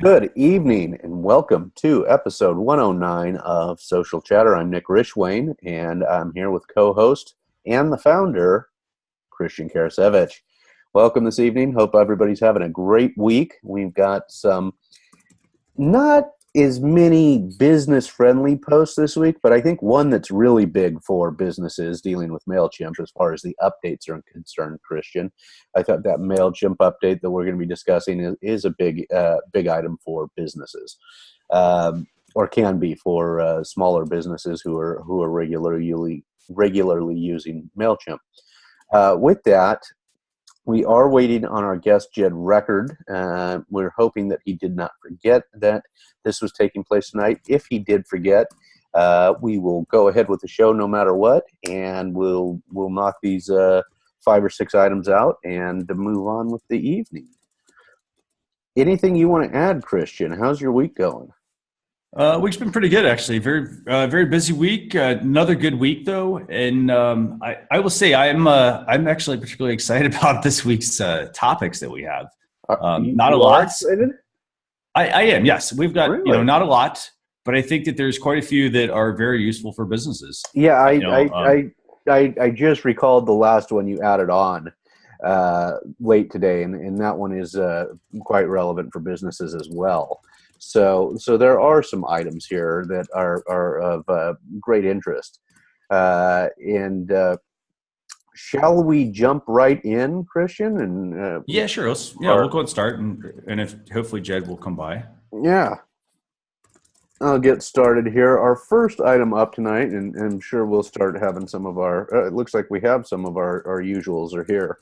Good evening and welcome to episode 109 of Social Chatter. I'm Nick Rishwain and I'm here with co-host and the founder, Christian Karasevich. Welcome this evening. Hope everybody's having a great week. We've got some not as many business-friendly posts this week, but I think one that's really big for businesses dealing with Mailchimp as far as the updates are concerned, Christian. I thought that Mailchimp update that we're going to be discussing is a big item for businesses, or can be for smaller businesses who are regularly using Mailchimp. With that, we are waiting on our guest, Jed Record. We're hoping that he did not forget that this was taking place tonight. If he did forget, we will go ahead with the show no matter what, and we'll knock these 5 or 6 items out and move on with the evening. Anything you want to add, Christian? How's your week going? Week's been pretty good, actually. Very busy week. Another good week, though, and I will say I'm actually particularly excited about this week's topics that we have. Not a lot. Excited? I am. Yes, we've got Really? not a lot, but I think that there's quite a few that are very useful for businesses. Yeah, I just recalled the last one you added on late today, and that one is quite relevant for businesses as well. So there are some items here that are of great interest. And shall we jump right in, Christian? And Yeah, sure. We'll go and start, and if hopefully Jed will come by. yeah, I'll get started here. Our first item up tonight, and I'm sure we'll start having some of our. It looks like we have some of our usuals are here.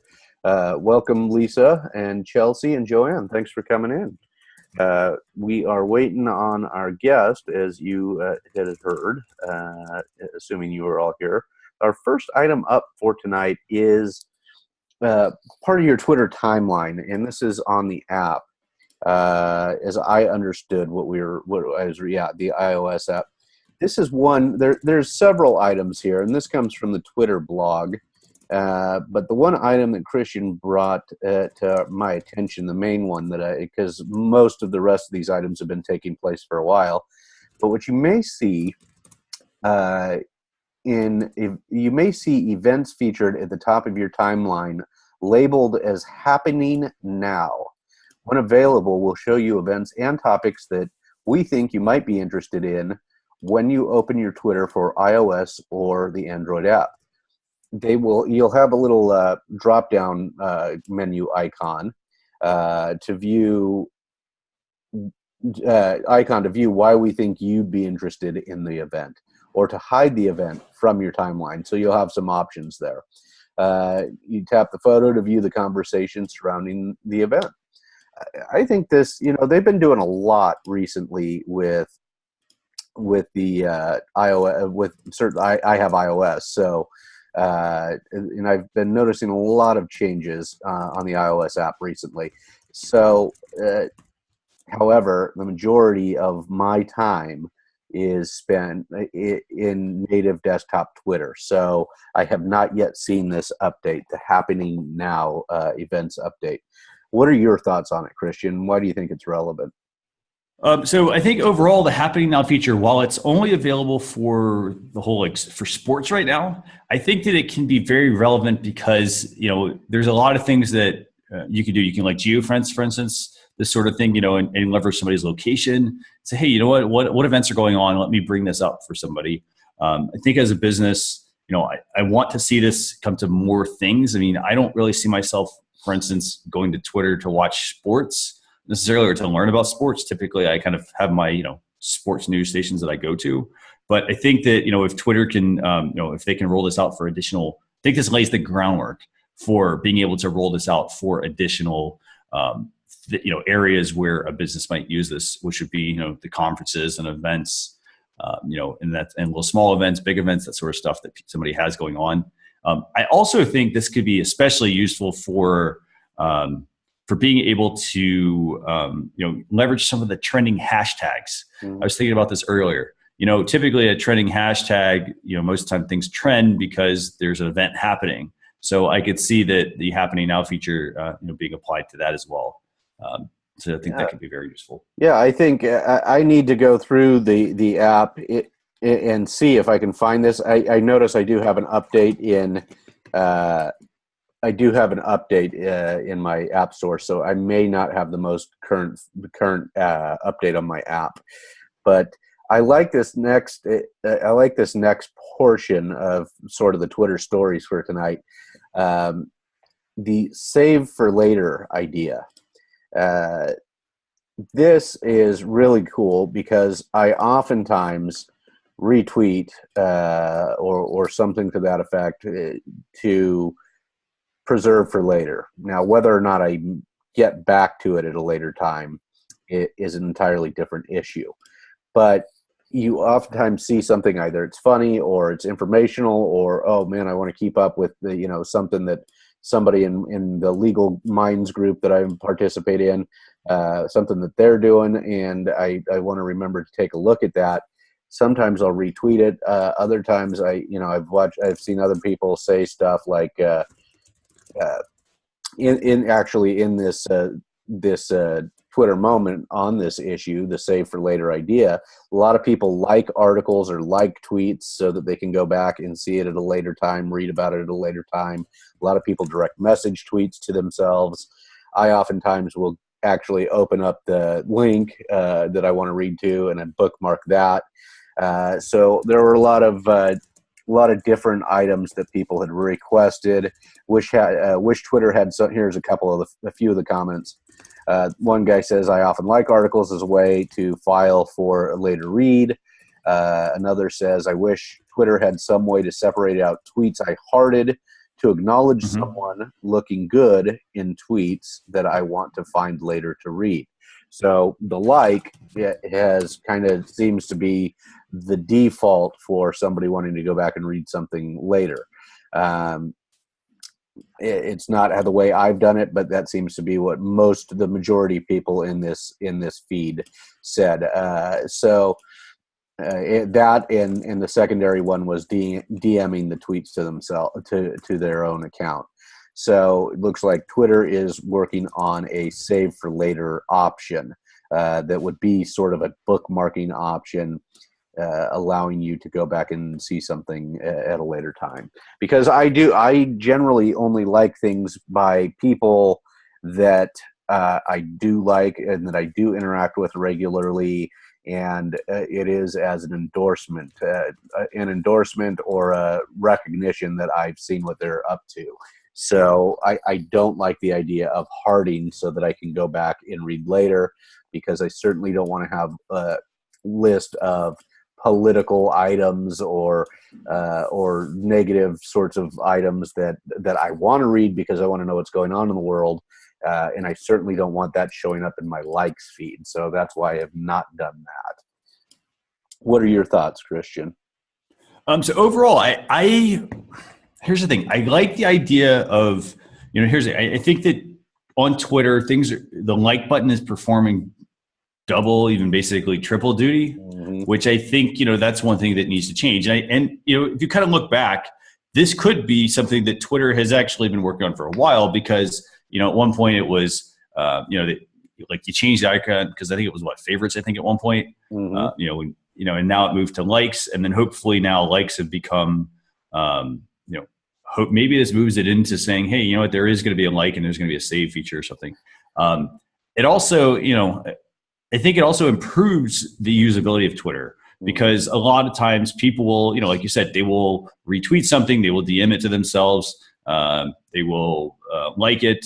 Welcome, Lisa and Chelsea and Joanne. Thanks for coming in. We are waiting on our guest, as you had heard, assuming you were all here. Our first item up for tonight is part of your Twitter timeline, and this is on the app. As I understood the iOS app. This is one. There's several items here, and this comes from the Twitter blog. But the one item that Christian brought to my attention, the main one because most of the rest of these items have been taking place for a while, but what you may see events featured at the top of your timeline labeled as happening now. When available, we'll show you events and topics that we think you might be interested in when you open your Twitter for iOS or the Android app. You'll have a little drop-down menu icon to view why we think you'd be interested in the event, or to hide the event from your timeline. So you'll have some options there. You tap the photo to view the conversation surrounding the event. I think this, they've been doing a lot recently with the iOS, with certain. I have iOS, so. And I've been noticing a lot of changes on the iOS app recently. So, however, the majority of my time is spent in native desktop Twitter. So I have not yet seen this update, the happening now events update. What are your thoughts on it, Christian? Why do you think it's relevant? So I think overall the happening now feature, while it's only available for the whole for sports right now, I think that it can be very relevant because there's a lot of things that you can do. You can geofence, for instance, this sort of thing, and leverage somebody's location. Say, hey, what events are going on? Let me bring this up for somebody. I think as a business, I want to see this come to more things. I mean, I don't really see myself, for instance, going to Twitter to watch sports necessarily or to learn about sports. Typically, I kind of have my, sports news stations that I go to. But I think that, if Twitter can, if they can roll this out for additional, I think this lays the groundwork for being able to roll this out for additional, areas where a business might use this, which would be, the conferences and events, and little small events, big events, that sort of stuff that somebody has going on. I also think this could be especially useful for being able to, leverage some of the trending hashtags. I was thinking about this earlier. Typically a trending hashtag, most of the time things trend because there's an event happening. So I could see that the happening now feature, being applied to that as well. So I think that could be very useful. Yeah, I think I need to go through the app and see if I can find this. I notice I do have an update in in my app store, so I may not have the most current update on my app. But I like this next portion of sort of the Twitter stories for tonight. The save for later idea. This is really cool because I oftentimes retweet or something to that effect to preserve for later. Now, whether or not I get back to it at a later time is an entirely different issue. But you oftentimes see something, either it's funny or it's informational, or, oh man, I want to keep up with something that somebody in the legal minds group that I participate in, something that they're doing, and I want to remember to take a look at that. Sometimes I'll retweet it. Other times I've seen other people say stuff like in this Twitter moment on this issue, the save for later idea. A lot of people like articles or like tweets so that they can go back and see it at a later time, read about it at a later time. A lot of people direct message tweets to themselves. I oftentimes will actually open up the link that I want to read to, and I bookmark that. So there were a lot of different items that people had requested. Wish Twitter had some. Here's a few of the comments. One guy says, I often like articles as a way to file for a later read. Another says, I wish Twitter had some way to separate out tweets I hearted to acknowledge someone looking good in tweets that I want to find later to read. So the like has kind of seems to be the default for somebody wanting to go back and read something later. It's not the way I've done it, but that seems to be what the majority of people in this feed said. That and the secondary one was DMing the tweets to themselves to their own account. So it looks like Twitter is working on a save for later option that would be sort of a bookmarking option, allowing you to go back and see something at a later time. Because I generally only like things by people that I do like and that I do interact with regularly, and it is as an endorsement or a recognition that I've seen what they're up to. So I don't like the idea of hearting so that I can go back and read later, because I certainly don't want to have a list of political items or negative sorts of items that I want to read because I want to know what's going on in the world. And I certainly don't want that showing up in my likes feed. So that's why I have not done that. What are your thoughts, Christian? So overall, I here's the thing. I like the idea of, I think that on Twitter, the like button is performing double, even basically triple duty, which I think, that's one thing that needs to change. And if you kind of look back, this could be something that Twitter has actually been working on for a while, because, at one point it was, like you changed the icon, because I think it was favorites, I think at one point, and now it moved to likes, and then hopefully now likes have become, maybe this moves it into saying, hey, you know what, there is going to be a like and there's going to be a save feature or something. It also, I think it also improves the usability of Twitter, because a lot of times people will, like you said, they will retweet something, they will DM it to themselves, they will like it,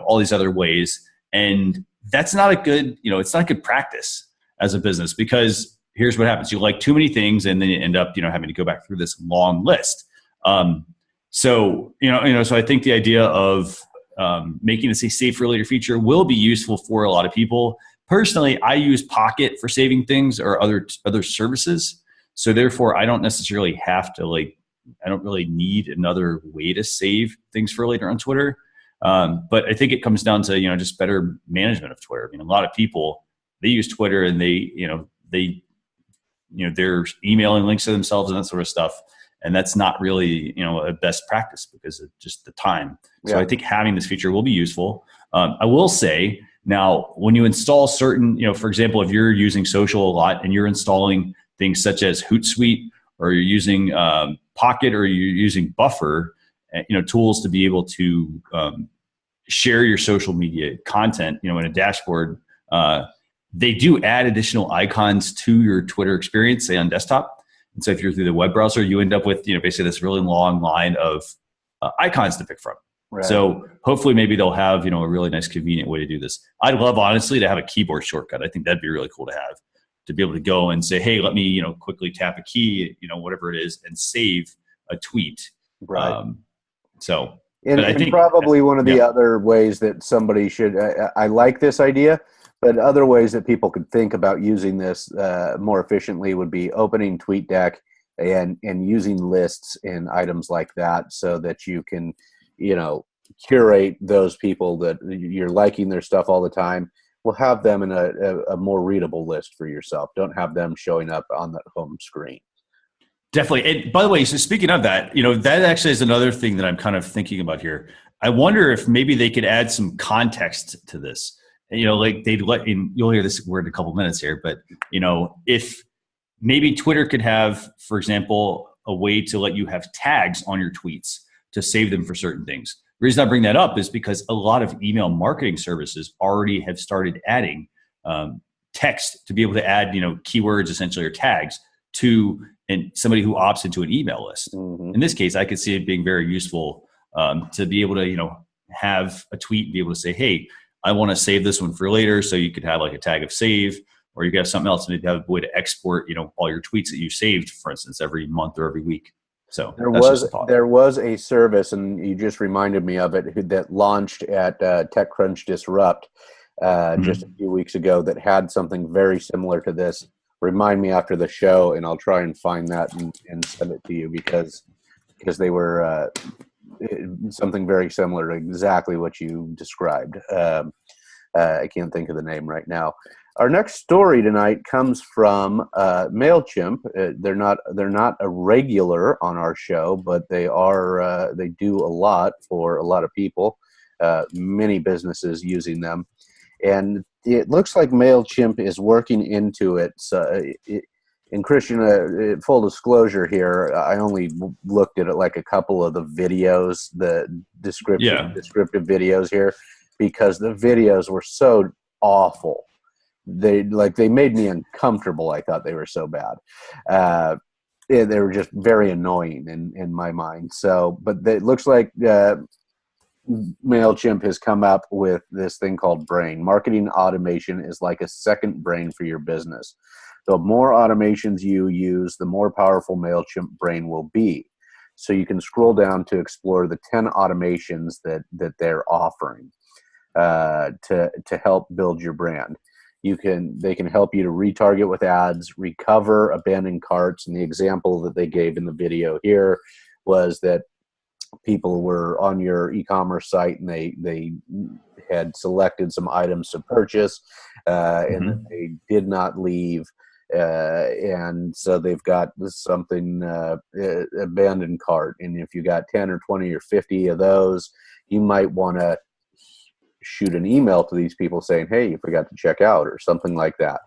all these other ways. And that's not a good, it's not a good practice as a business, because here's what happens. You like too many things, and then you end up, having to go back through this long list. So I think the idea of making this a save for later feature will be useful for a lot of people. Personally, I use Pocket for saving things, or other services. So therefore, I don't necessarily have to I don't really need another way to save things for later on Twitter. But I think it comes down to, just better management of Twitter. A lot of people, they use Twitter and they're emailing links to themselves and that sort of stuff. And that's not really, a best practice because of just the time. So I think having this feature will be useful. I will say Now, when you install certain, for example, if you're using social a lot and you're installing things such as Hootsuite, or you're using Pocket, or you're using Buffer, tools to be able to share your social media content, in a dashboard, they do add additional icons to your Twitter experience, say on desktop. And so if you're through the web browser, you end up with, basically this really long line of icons to pick from. Right. So hopefully maybe they'll have, a really nice convenient way to do this. I'd love, honestly, to have a keyboard shortcut. I think that'd be really cool to have, to be able to go and say, hey, let me, quickly tap a key, whatever it is, and save a tweet. Right. And I think probably one of the other ways that somebody should, I like this idea, but other ways that people could think about using this more efficiently would be opening TweetDeck and using lists and items like that, so that you can, curate those people that you're liking their stuff all the time. We'll have them in a more readable list for yourself. Don't have them showing up on the home screen. Definitely. And by the way, so speaking of that, that actually is another thing that I'm kind of thinking about here. I wonder if maybe they could add some context to this. Like they'd you'll hear this word in a couple minutes here, but if maybe Twitter could have, for example, a way to let you have tags on your tweets to save them for certain things. The reason I bring that up is because a lot of email marketing services already have started adding text to be able to add, keywords essentially, or tags to and somebody who opts into an email list. Mm-hmm. In this case, I could see it being very useful to be able to, have a tweet and be able to say, hey, I want to save this one for later. So you could have like a tag of save, or you could have something else, and you have a way to export, all your tweets that you saved, for instance, every month or every week. So there was a service, and you just reminded me of it, that launched at TechCrunch Disrupt just a few weeks ago, that had something very similar to this. Remind me after the show, and I'll try and find that and send it to you, because they were something very similar to exactly what you described. I can't think of the name right now. Our next story tonight comes from Mailchimp. They're not a regular on our show, but they are. They do a lot for a lot of people. Many businesses using them. And it looks like Mailchimp is working into it. So, and Christian, full disclosure here, I only looked at it like a couple of the videos, the descriptive videos here, because the videos were so awful. They made me uncomfortable. I thought they were so bad. They were just very annoying in my mind. So, but it looks like Mailchimp has come up with this thing called Brain. Marketing automation is like a second brain for your business. The more automations you use, the more powerful Mailchimp Brain will be. So you can scroll down to explore the 10 automations that they're offering to help build your brand. They can help you to retarget with ads, recover abandoned carts, and the example that they gave in the video here was that people were on your e-commerce site and they had selected some items to purchase and then they did not leave, and so they've got something abandoned cart, and if you got 10 or 20 or 50 of those, you might want to shoot an email to these people saying, hey, you forgot to check out, or something like that.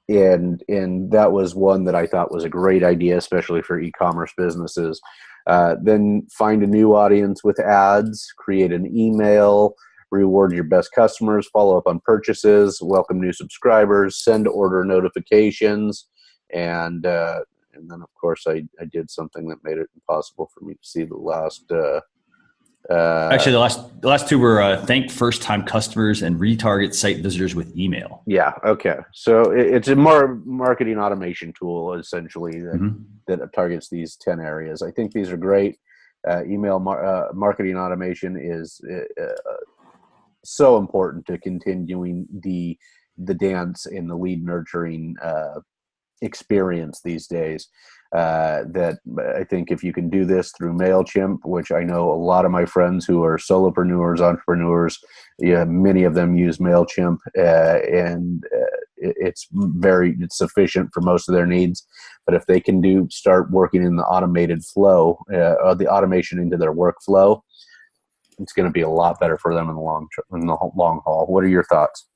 And that was one that I thought was a great idea, especially for e-commerce businesses. Then find a new audience with ads, create an email, reward your best customers, follow up on purchases, welcome new subscribers, send order notifications, and then of course I did something that made it impossible for me to see the last. Actually, the last two were thank first-time customers and retarget site visitors with email. Yeah. Okay. So it's a more marketing automation tool, essentially, that targets these 10 areas. I think these are great. Email marketing automation is so important to continuing the dance in the lead nurturing experience these days. That I think if you can do this through Mailchimp, which I know a lot of my friends who are solopreneurs, entrepreneurs, many of them use Mailchimp, and it's sufficient for most of their needs. But if they can start working in the automated flow, the automation into their workflow, it's going to be a lot better for them in the long haul. What are your thoughts?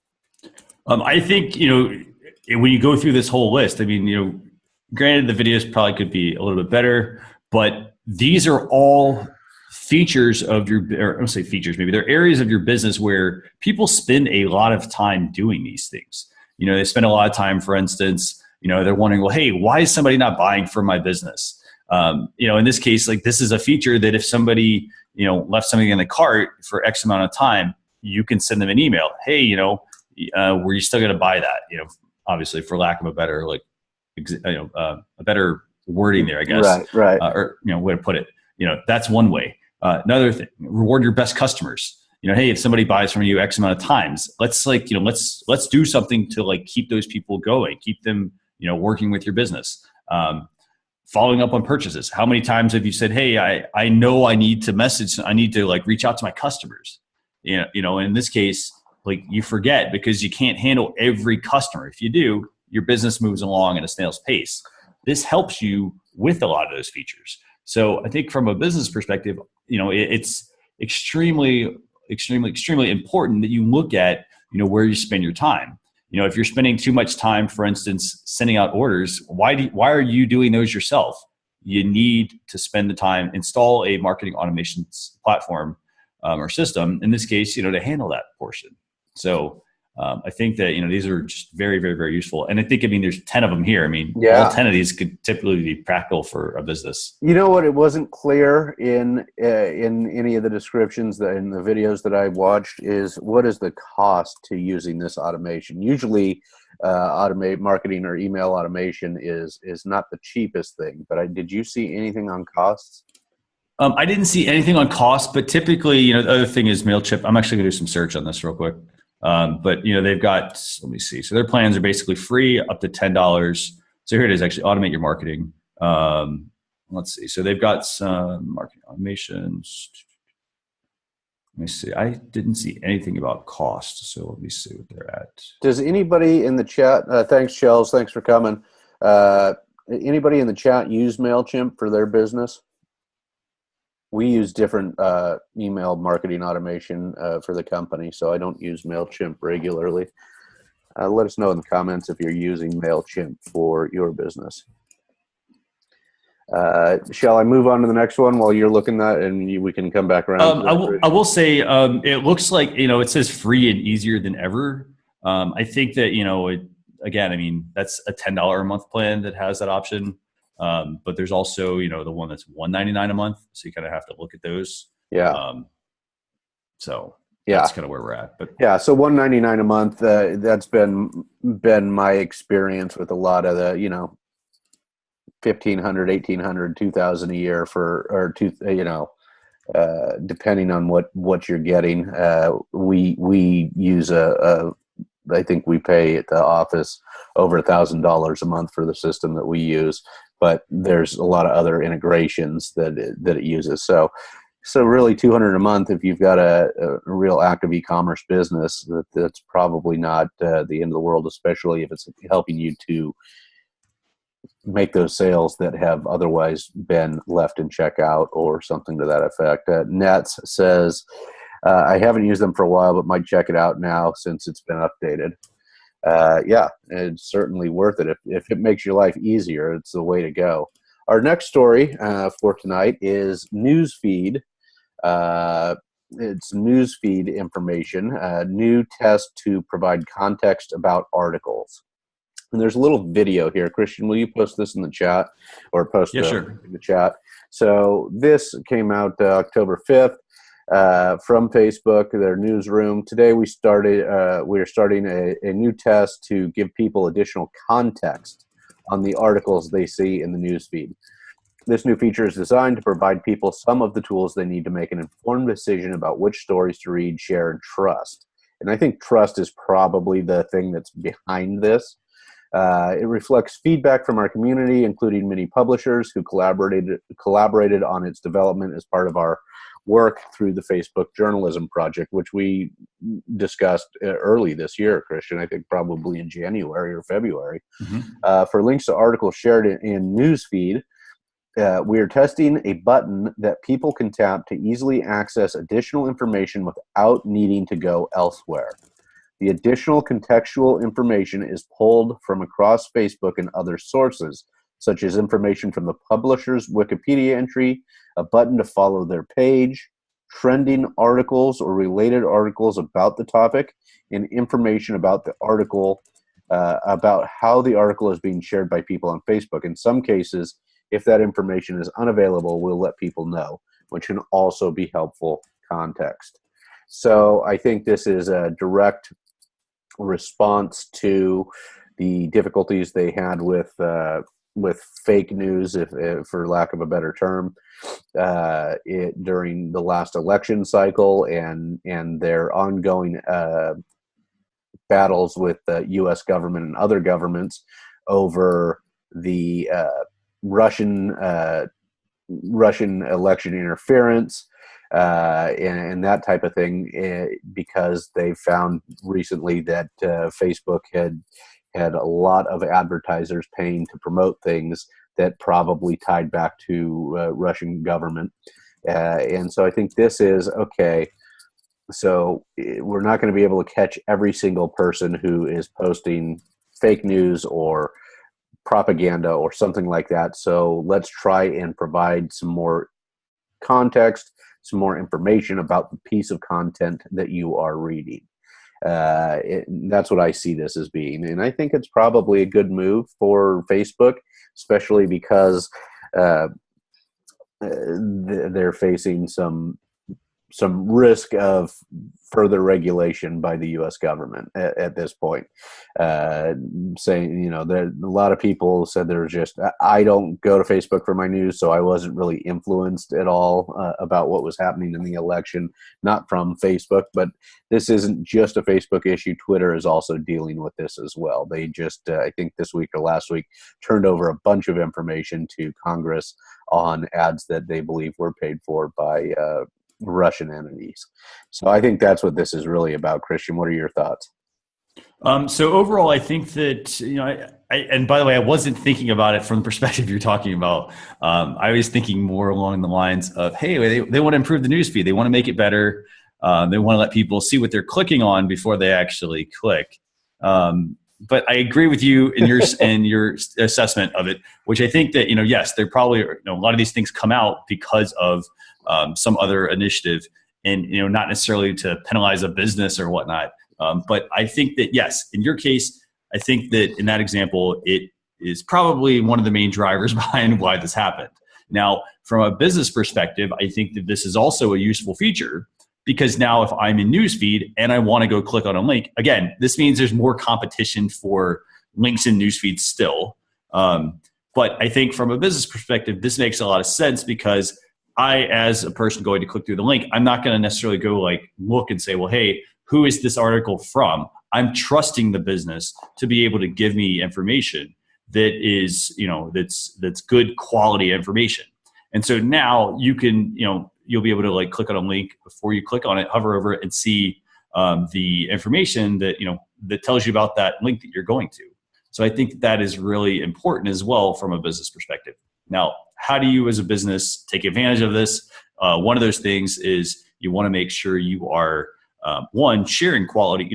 I think, when you go through this whole list, I mean, granted the videos probably could be a little bit better, but these are all features of or I don't say features, maybe they're areas of your business where people spend a lot of time doing these things. They spend a lot of time, for instance, they're wondering, well, hey, why is somebody not buying from my business? In this case, like this is a feature that if somebody, left something in the cart for X amount of time, you can send them an email. Hey, were you still going to buy that? Obviously for lack of a better, a better wording there, I guess. Right. Or, way to put it, that's one way. Another thing, reward your best customers. Hey, if somebody buys from you X amount of times, let's do something to keep those people going, keep them, working with your business. Following up on purchases. How many times have you said, hey, I know I need to reach out to my customers? In this case, you forget because you can't handle every customer. If you do, your business moves along at a snail's pace. This helps you with a lot of those features. So I think from a business perspective, it's extremely important that you look at, where you spend your time. If you're spending too much time, for instance, sending out orders, why are you doing those yourself? You need to spend the time, install a marketing automation platform or system, in this case, to handle that portion. So I think that, these are just very, very, very useful. And I think, there's 10 of them here. All 10 of these could typically be practical for a business. You know what? It wasn't clear in any of the descriptions in the videos that I watched is what is the cost to using this automation? Usually marketing or email automation is not the cheapest thing, but did you see anything on costs? I didn't see anything on cost, but typically, the other thing is Mailchimp. I'm actually going to do some search on this real quick. But they've got, let me see. So their plans are basically free up to $10. So here it is, actually automate your marketing. Let's see. So they've got some marketing automations. Let me see. I didn't see anything about cost. So let me see what they're at. Does anybody in the chat, thanks Shells, thanks for coming. Anybody in the chat use Mailchimp for their business? We use different email marketing automation for the company, so I don't use Mailchimp regularly. Let us know in the comments if you're using Mailchimp for your business. Shall I move on to the next one while you're looking at that, and we can come back around? I will say it looks like, it says free and easier than ever. I think that, again, that's a $10 a month plan that has that option. But there's also, the one that's $199 a month. So you kind of have to look at those. Yeah. So that's kind of where we're at. But yeah, so $199 a month. That's been my experience with a lot of the, $1,500, $1,800, $2,000 a year depending on what you're getting. We use I think we pay at the office over $1,000 a month for the system that we use, but there's a lot of other integrations that it uses. So really $200 a month, if you've got a real active e-commerce business, that's probably not the end of the world, especially if it's helping you to make those sales that have otherwise been left in checkout or something to that effect. Nets says, I haven't used them for a while, but might check it out now since it's been updated. Yeah, it's certainly worth it. If it makes your life easier, it's the way to go. Our next story for tonight is newsfeed. It's newsfeed information, new test to provide context about articles. And there's a little video here. Christian, will you post this in the chat or post sure. in the chat? So this came out October 5th. From Facebook, their newsroom. Today we are starting a new test to give people additional context on the articles they see in the newsfeed. This new feature is designed to provide people some of the tools they need to make an informed decision about which stories to read, share, and trust. And I think trust is probably the thing that's behind this. It reflects feedback from our community, including many publishers who collaborated on its development as part of our work through the Facebook Journalism Project, which we discussed early this year, Christian, I think probably in January or February. Mm-hmm. For links to articles shared in newsfeed, We are testing a button that people can tap to easily access additional information without needing to go elsewhere. The additional contextual information is pulled from across Facebook and other sources, such as information from the publisher's Wikipedia entry, a button to follow their page, trending articles or related articles about the topic, and information about the article, about how the article is being shared by people on Facebook. In some cases, if that information is unavailable, we'll let people know, which can also be helpful context. So I think this is a direct response to the difficulties they had with fake news, if for lack of a better term, during the last election cycle, and their ongoing battles with the U.S. government and other governments over the Russian election interference. And that type of thing, because they found recently that Facebook had a lot of advertisers paying to promote things that probably tied back to Russian government. And so I think this is, okay, so we're not going to be able to catch every single person who is posting fake news or propaganda or something like that. So let's try and provide some more context, some more information about the piece of content that you are reading. That's what I see this as being. And I think it's probably a good move for Facebook, especially because they're facing some risk of further regulation by the U.S. government at this point. Saying, there a lot of people said I don't go to Facebook for my news, so I wasn't really influenced at all about what was happening in the election, not from Facebook. But this isn't just a Facebook issue. Twitter is also dealing with this as well. They just, I think this week or last week, turned over a bunch of information to Congress on ads that they believe were paid for by Russian entities. So I think that's what this is really about. Christian, what are your thoughts? So overall, I think that, and by the way, I wasn't thinking about it from the perspective you're talking about. I was thinking more along the lines of, hey, they want to improve the newsfeed. They want to make it better. They want to let people see what they're clicking on before they actually click. But I agree with you in your assessment of it, which I think that, yes, they're probably, a lot of these things come out because of some other initiative, and not necessarily to penalize a business or whatnot. But I think that, yes, in your case, I think that in that example, it is probably one of the main drivers behind why this happened. Now, from a business perspective, I think that this is also a useful feature, because now if I'm in newsfeed and I want to go click on a link, again, this means there's more competition for links in newsfeed still. But I think from a business perspective, this makes a lot of sense, because I, as a person going to click through the link, I'm not going to necessarily go look and say, well, hey, who is this article from? I'm trusting the business to be able to give me information that is, that's good quality information. And so now you can, you'll be able to click on a link before you click on it, hover over it, and see the information that, that tells you about that link that you're going to. So I think that is really important as well from a business perspective. Now, how do you as a business take advantage of this? One of those things is you want to make sure you are, one, sharing quality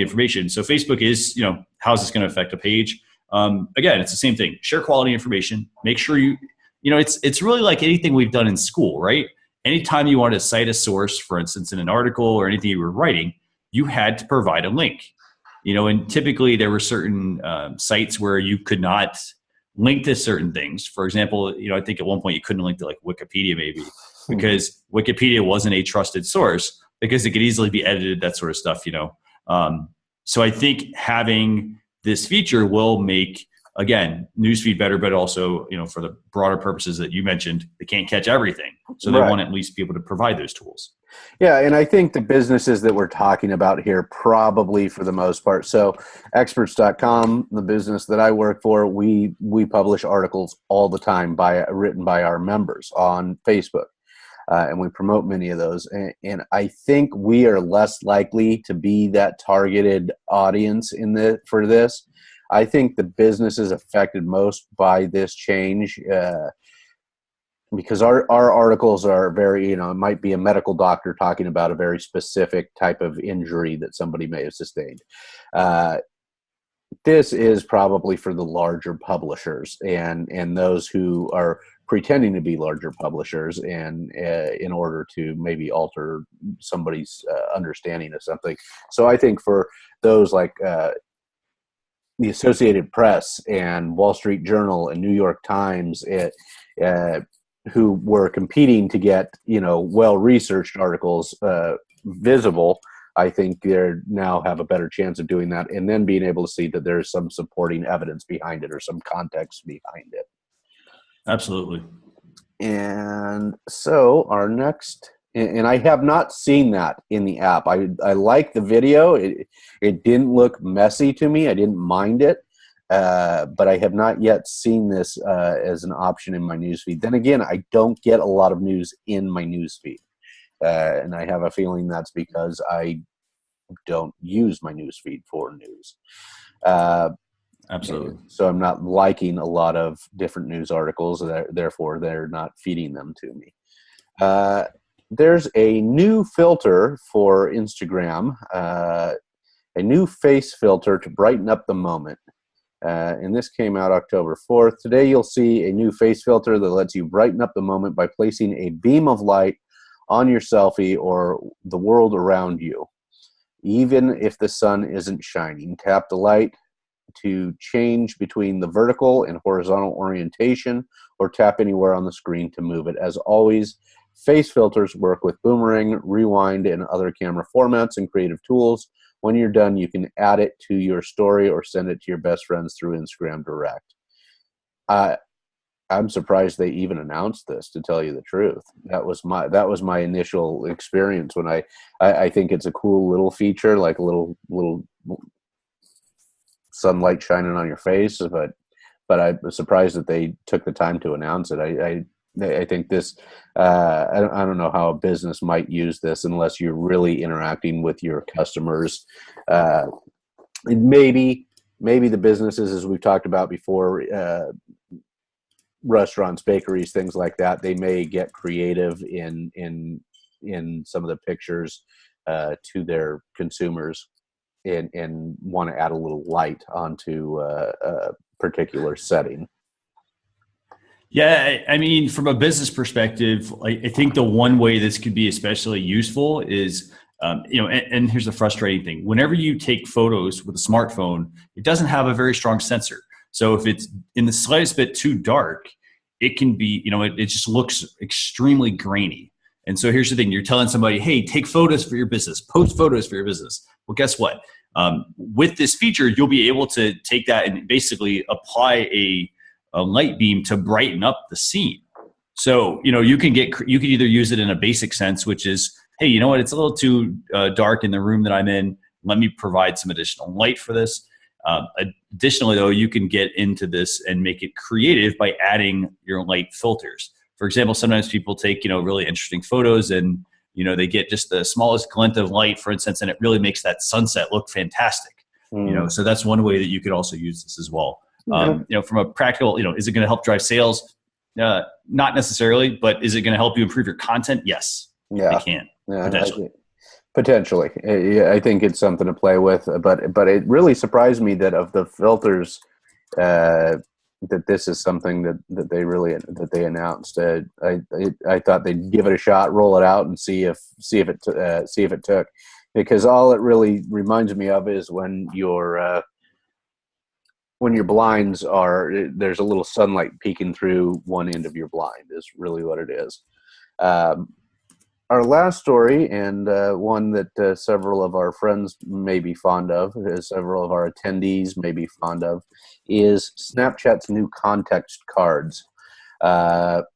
information. So Facebook is, how's this going to affect a page? Again, it's the same thing. Share quality information. Make sure it's really like anything we've done in school, right? Anytime you want to cite a source, for instance, in an article or anything you were writing, you had to provide a link. And typically there were certain sites where you could not link to certain things. For example, I think at one point you couldn't link to Wikipedia maybe, because Wikipedia wasn't a trusted source, because it could easily be edited, that sort of stuff, So I think having this feature will make, again, newsfeed better, but also, for the broader purposes that you mentioned, they can't catch everything. So they want to at least be able to provide those tools. Yeah, and I think the businesses that we're talking about here, probably for the most part. So experts.com, the business that I work for, we publish articles all the time written by our members on Facebook. And we promote many of those. And I think we are less likely to be that targeted audience for this. I think the businesses affected most by this change because our articles are very, it might be a medical doctor talking about a very specific type of injury that somebody may have sustained. This is probably for the larger publishers and those who are pretending to be larger publishers, and in order to maybe alter somebody's understanding of something. So I think for those like the Associated Press and Wall Street Journal and New York Times, who were competing to get well-researched articles visible, I think they now have a better chance of doing that, and then being able to see that there's some supporting evidence behind it or some context behind it. Absolutely. And so our next, and I have not seen that in the app. I like the video. It didn't look messy to me. I didn't mind it. But I have not yet seen this as an option in my newsfeed. Then again, I don't get a lot of news in my newsfeed. And I have a feeling that's because I don't use my newsfeed for news. Absolutely. So I'm not liking a lot of different news articles, therefore they're not feeding them to me. There's a new filter for Instagram, a new face filter to brighten up the moment. And this came out October 4th. Today you'll see a new face filter that lets you brighten up the moment by placing a beam of light on your selfie or the world around you. Even if the sun isn't shining, tap the light to change between the vertical and horizontal orientation, or tap anywhere on the screen to move it. As always, face filters work with boomerang, rewind, and other camera formats and creative tools. When you're done, you can add it to your story or send it to your best friends through Instagram Direct. I'm surprised they even announced this, to tell you the truth. That was my initial experience when I think it's a cool little feature, like a little sunlight shining on your face, but I was surprised that they took the time to announce it. I think this, I don't know how a business might use this unless you're really interacting with your customers. Maybe the businesses, as we've talked about before, restaurants, bakeries, things like that, they may get creative in some of the pictures to their consumers and want to add a little light onto a particular setting. Yeah, I mean, from a business perspective, I think the one way this could be especially useful is, and here's the frustrating thing. Whenever you take photos with a smartphone, it doesn't have a very strong sensor. So if it's in the slightest bit too dark, it can be, it just looks extremely grainy. And so here's the thing. You're telling somebody, hey, take photos for your business, post photos for your business. Well, guess what? With this feature, you'll be able to take that and basically apply a light beam to brighten up the scene. So, you can either use it in a basic sense, which is, hey, you know what? It's a little too dark in the room that I'm in. Let me provide some additional light for this. Additionally, though, you can get into this and make it creative by adding your light filters. For example, sometimes people take, really interesting photos and, they get just the smallest glint of light, for instance, and it really makes that sunset look fantastic. So that's one way that you could also use this as well. From a practical, is it going to help drive sales? Not necessarily, but is it going to help you improve your content? Yes. Yeah. It can. Potentially. Potentially. I think it's something to play with, but it really surprised me that of the filters, that this is something that they announced. I thought they'd give it a shot, roll it out, and see if it took, because all it really reminds me of is when your blinds there's a little sunlight peeking through one end of your blind is really what it is. Our last story, and one that several of our friends may be fond of, several of our attendees may be fond of, is Snapchat's new context cards. And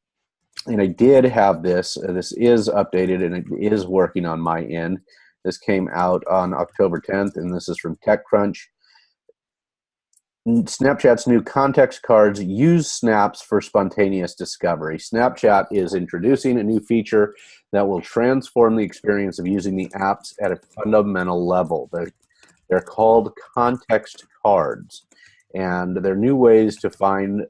I did have this. This is updated, and it is working on my end. This came out on October 10th, and this is from TechCrunch. Snapchat's new context cards use snaps for spontaneous discovery. Snapchat is introducing a new feature that will transform the experience of using the apps at a fundamental level. They're called context cards, and they're new ways to find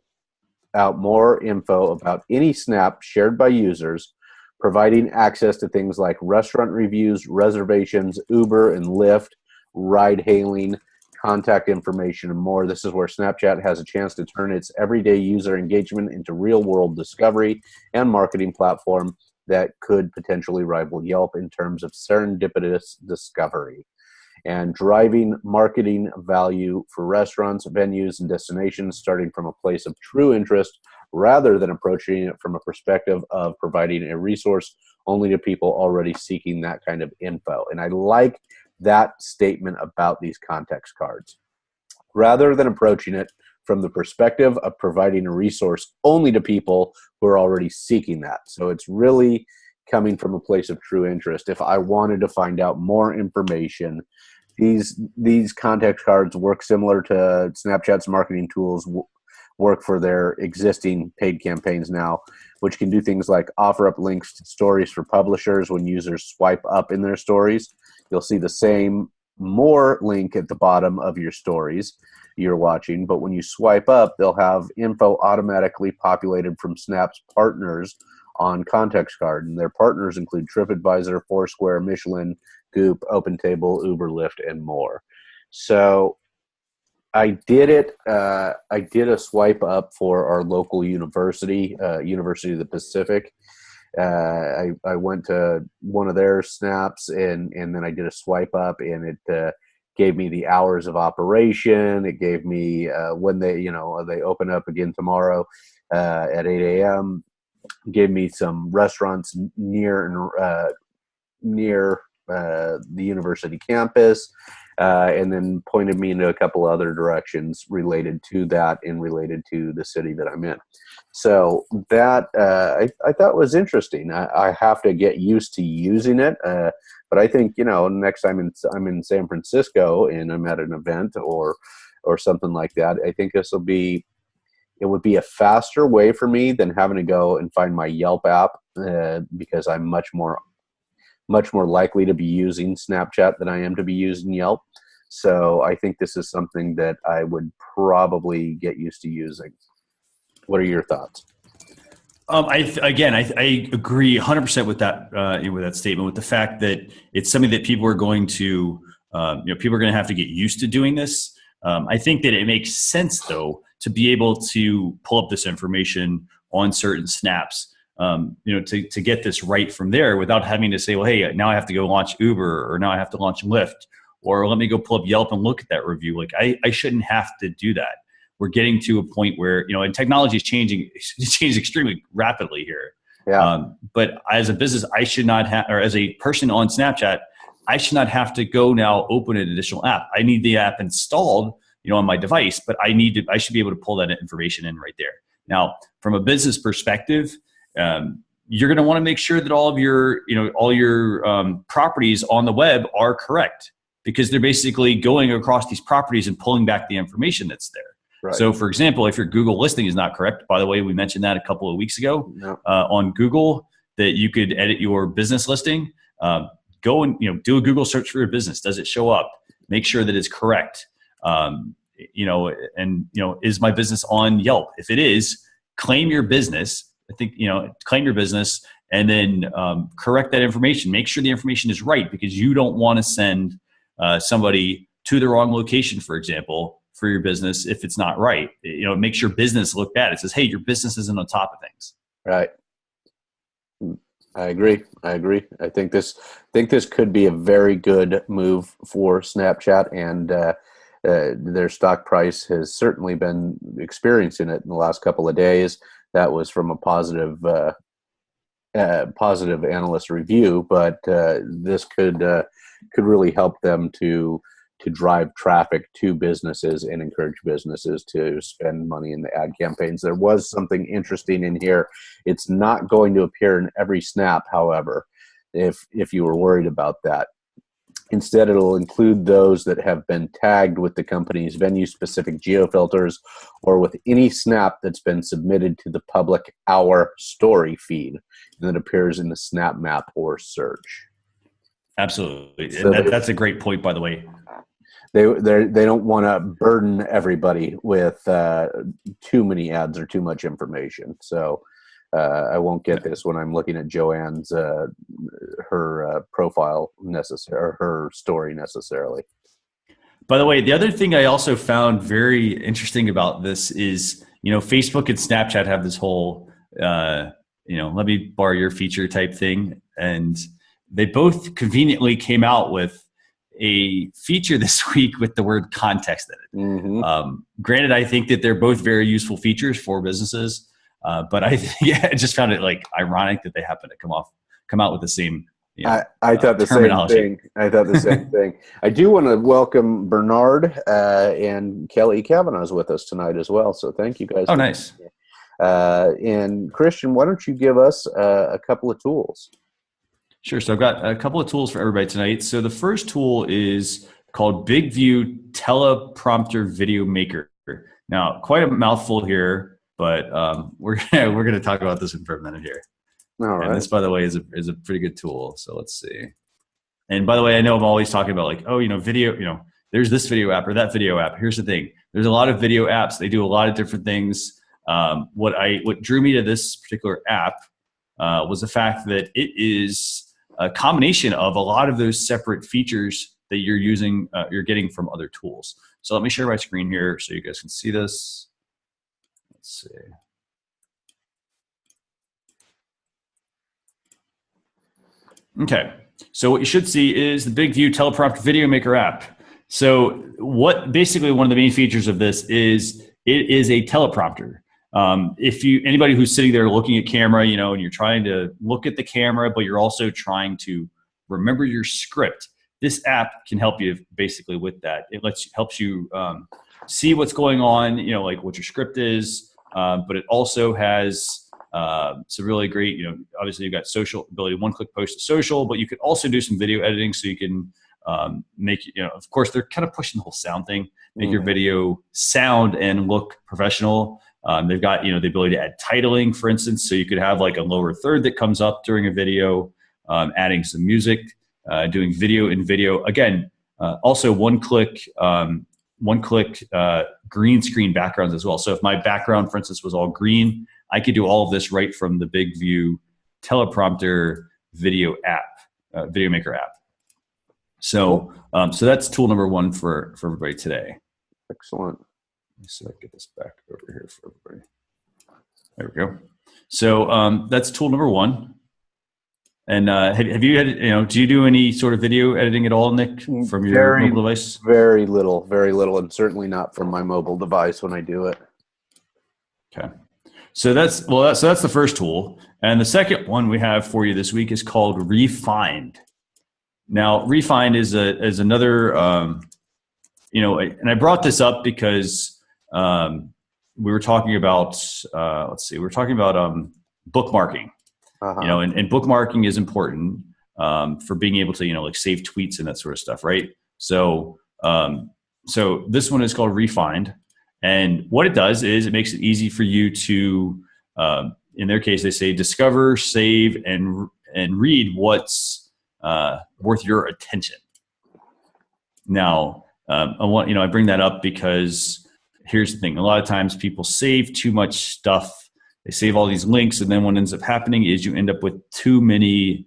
out more info about any snap shared by users, providing access to things like restaurant reviews, reservations, Uber and Lyft, ride hailing, contact information, and more. This is where Snapchat has a chance to turn its everyday user engagement into real-world discovery and marketing platform that could potentially rival Yelp in terms of serendipitous discovery and driving marketing value for restaurants, venues, and destinations, starting from a place of true interest rather than approaching it from a perspective of providing a resource only to people already seeking that kind of info. And I like that statement about these context cards. Rather than approaching it from the perspective of providing a resource only to people who are already seeking that. So it's really coming from a place of true interest. If I wanted to find out more information, these context cards work similar to Snapchat's marketing tools work for their existing paid campaigns now, which can do things like offer up links to stories for publishers. When users swipe up in their stories, you'll see the same more link at the bottom of your stories you're watching, but when you swipe up, they'll have info automatically populated from Snap's partners on context card, and their partners include TripAdvisor, Foursquare, Michelin, Goop, OpenTable, Uber, Lyft, and more. So I did it. I did a swipe up for our local university, University of the Pacific. I went to one of their snaps, and then I did a swipe up, and it gave me the hours of operation. It gave me when they open up again tomorrow at 8 a.m. Gave me some restaurants near the university campus, and then pointed me into a couple other directions related to that and related to the city that I'm in. So that I thought was interesting. I have to get used to using it, but I think next time I'm in San Francisco and I'm at an event or something like that, I think it would be a faster way for me than having to go and find my Yelp app because I'm much more likely to be using Snapchat than I am to be using Yelp. So I think this is something that I would probably get used to using. What are your thoughts? I agree 100% with that statement, with the fact that it's something that people are going to people are going to have to get used to doing this. I think that it makes sense though to be able to pull up this information on certain snaps, to get this right from there without having to say, well, hey, now I have to go launch Uber, or now I have to launch Lyft, or let me go pull up Yelp and look at that review. Like I shouldn't have to do that. We're getting to a point where, and technology is changing extremely rapidly here. Yeah. But as a business, I should not have, or as a person on Snapchat, I should not have to go now open an additional app. I need the app installed, on my device, but I should be able to pull that information in right there. Now, from a business perspective, you're going to want to make sure that all your properties on the web are correct, because they're basically going across these properties and pulling back the information that's there. Right. So, for example, if your Google listing is not correct, by the way, we mentioned that a couple of weeks ago on Google, that you could edit your business listing. Go and do a Google search for your business. Does it show up? Make sure that it's correct. Is my business on Yelp? If it is, claim your business. Claim your business and then correct that information. Make sure the information is right, because you don't want to send somebody to the wrong location, for example, for your business if it's not right. It makes your business look bad. It says, hey, your business isn't on top of things. Right. I agree. I think this could be a very good move for Snapchat, and their stock price has certainly been experiencing it in the last couple of days. That was from a positive analyst review, but this could really help them to drive traffic to businesses and encourage businesses to spend money in the ad campaigns. There was something interesting in here. It's not going to appear in every snap, however, if you were worried about that. Instead, it'll include those that have been tagged with the company's venue-specific geofilters or with any snap that's been submitted to the public Our Story feed that appears in the Snap Map or search. Absolutely. So and that's a great point, by the way. They don't want to burden everybody with too many ads or too much information. So I won't get this when I'm looking at Joanne's her profile or her story necessarily. By the way, the other thing I also found very interesting about this is, Facebook and Snapchat have this whole, let me borrow your feature type thing. And they both conveniently came out with a feature this week with the word context in it. Mm-hmm. Granted, I think that they're both very useful features for businesses. But I just found it ironic that they happen to come out with the same. I thought the same thing. I thought the same thing. I do want to welcome Bernard and Kelly Kavanaugh is with us tonight as well. So thank you guys. Oh, nice. And Christian, why don't you give us a couple of tools? Sure. So I've got a couple of tools for everybody tonight. So the first tool is called BigVU Telepromoter Video Maker. Now, quite a mouthful here, but we're going to talk about this for a minute here. All right. And this, by the way, is a pretty good tool. So let's see. And by the way, I know I'm always talking about video, there's this video app or that video app. Here's the thing. There's a lot of video apps. They do a lot of different things. What drew me to this particular app was the fact that it is a combination of a lot of those separate features that you're using, you're getting from other tools. So let me share my screen here so you guys can see this. Let's see. Okay, so what you should see is the BigVU Telepromoter Video Maker app. So basically one of the main features of this is it is a teleprompter. Anybody who's sitting there looking at camera, and you're trying to look at the camera, but you're also trying to remember your script, this app can help you basically with that. It helps you see what's going on, like what your script is, but it also has some really great, obviously you've got social ability, one-click post to social, but you could also do some video editing so you can make, of course, they're kind of pushing the whole sound thing, make your video sound and look professional. They've got, the ability to add titling, for instance, so you could have like a lower third that comes up during a video, adding some music, doing video in video. Again, also one-click green screen backgrounds as well. So if my background, for instance, was all green, I could do all of this right from the BigVU Telepromoter video maker app. So, so that's tool number one for everybody today. Excellent. So I get this back over here for everybody. There we go. So that's tool number one. And have you had, do you do any sort of video editing at all, Nick, from your mobile device? Very little, and certainly not from my mobile device when I do it. Okay. So that's the first tool. And the second one we have for you this week is called Refined. Now, Refined is another, and I brought this up because we were talking about, bookmarking. Uh-huh. And bookmarking is important for being able to, save tweets and that sort of stuff, right? So, so this one is called Refined. And what it does is it makes it easy for you to, in their case, they say discover, save, and read what's worth your attention. Now, I bring that up because here's the thing. A lot of times people save too much stuff. They save all these links, and then what ends up happening is you end up with too many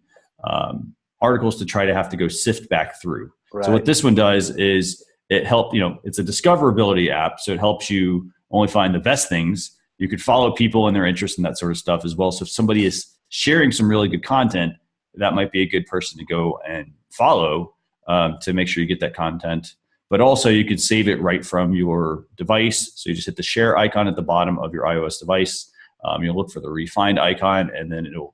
articles to try to have to go sift back through. Right. So what this one does is it helps, it's a discoverability app, so it helps you only find the best things. You could follow people and their interests and that sort of stuff as well. So if somebody is sharing some really good content, that might be a good person to go and follow to make sure you get that content. But also you could save it right from your device. So you just hit the share icon at the bottom of your iOS device. You'll look for the Refined icon, and then it'll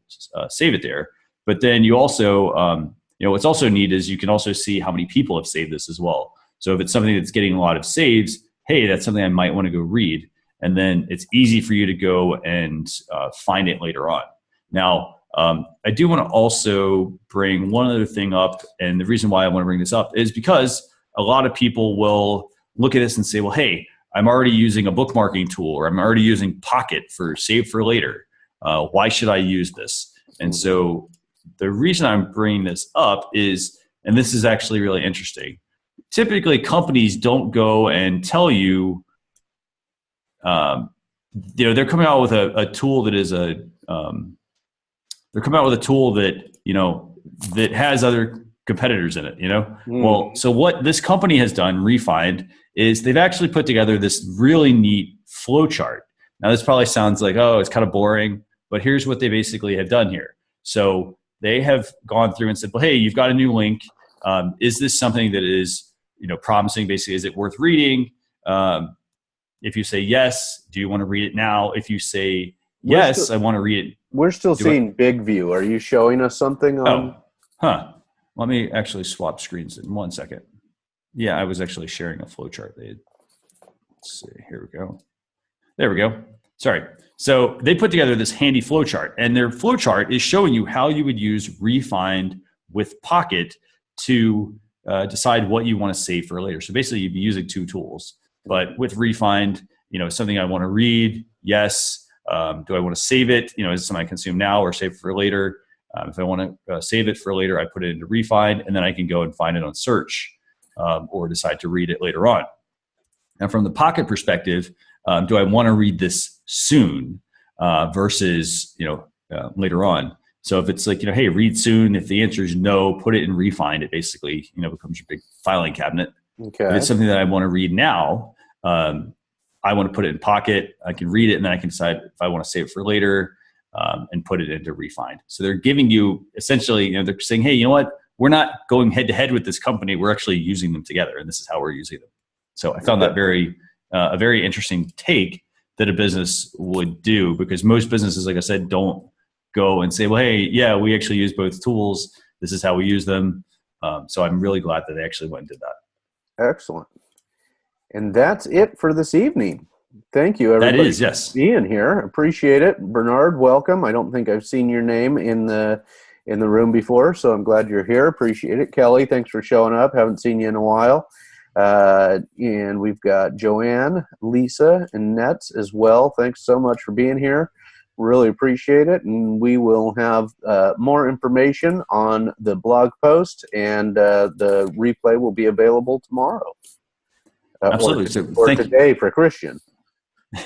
save it there. But then you also, what's also neat is you can also see how many people have saved this as well. So if it's something that's getting a lot of saves, hey, that's something I might want to go read. And then it's easy for you to go and find it later on. Now, I do want to also bring one other thing up. And the reason why I want to bring this up is because a lot of people will look at this and say, well, hey, I'm already using a bookmarking tool, or I'm already using Pocket for save for later. Why should I use this? And so the reason I'm bringing this up is, and this is actually really interesting, typically companies don't go and tell you, they're coming out with a tool that is they're coming out with a tool that, that has other competitors in it, Well, so what this company has done, Refined, is they've actually put together this really neat flow chart. Now, this probably sounds like, oh, it's kind of boring, but here's what they basically have done here. So they have gone through and said, well, hey, you've got a new link. Is this something that is, promising? Basically, is it worth reading? If you say yes, do you want to read it now? If you say yes, I want to read it. We're still seeing BigVU. Are you showing us something on? Let me actually swap screens in 1 second. Yeah, I was actually sharing a flow chart. Let's see. Here we go. There we go. Sorry. So they put together this handy flow chart, and their flow chart is showing you how you would use Refined with Pocket to decide what you want to save for later. So basically, you'd be using two tools. But with Refined, something I want to read, yes. Do I want to save it? Is it something I consume now or save it for later? If I want to save it for later, I put it into Refined, and then I can go and find it on search or decide to read it later on. Now, from the Pocket perspective, do I want to read this soon versus later on? So if it's like, hey, read soon, if the answer is no, put it in Refined. It basically becomes your big filing cabinet. Okay. If it's something that I want to read now, I want to put it in Pocket. I can read it, and then I can decide if I want to save it for later and put it into Refined. So they're giving you essentially, they're saying, hey, you know what? We're not going head to head with this company. We're actually using them together, and this is how we're using them. So I found that a very interesting take that a business would do, because most businesses, like I said, don't go and say, well, hey, yeah, we actually use both tools. This is how we use them. So I'm really glad that they actually went and did that. Excellent. And that's it for this evening. Thank you, everybody. That is, yes. For being here. Appreciate it. Bernard, welcome. I don't think I've seen your name in the room before, so I'm glad you're here. Appreciate it. Kelly, thanks for showing up. Haven't seen you in a while. And we've got Joanne, Lisa, and Nets as well. Thanks so much for being here. Really appreciate it. And we will have more information on the blog post, and the replay will be available tomorrow. Absolutely. Or today for Christian.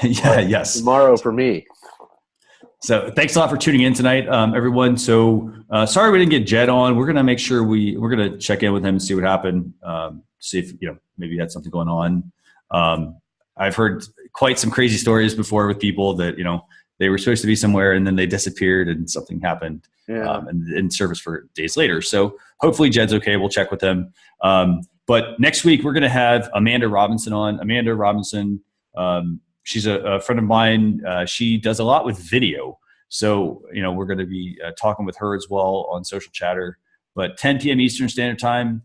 Yes. Tomorrow for me. So thanks a lot for tuning in tonight, everyone. So sorry we didn't get Jed on. We're going to make sure we're going to check in with him and see what happened. See if maybe he had something going on. I've heard quite some crazy stories before with people that they were supposed to be somewhere and then they disappeared and something happened. Yeah. And in service for days later. So hopefully Jed's okay. We'll check with him. But next week we're going to have Amanda Robinson on. Amanda Robinson. She's a friend of mine. She does a lot with video. So, we're going to be talking with her as well on Social Chatter. But 10 p.m. Eastern Standard Time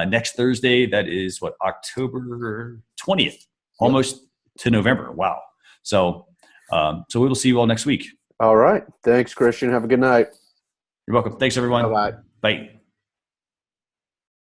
next Thursday, that is October 20th, almost to November. Wow. So we will see you all next week. All right. Thanks, Christian. Have a good night. You're welcome. Thanks, everyone. Bye-bye. Bye.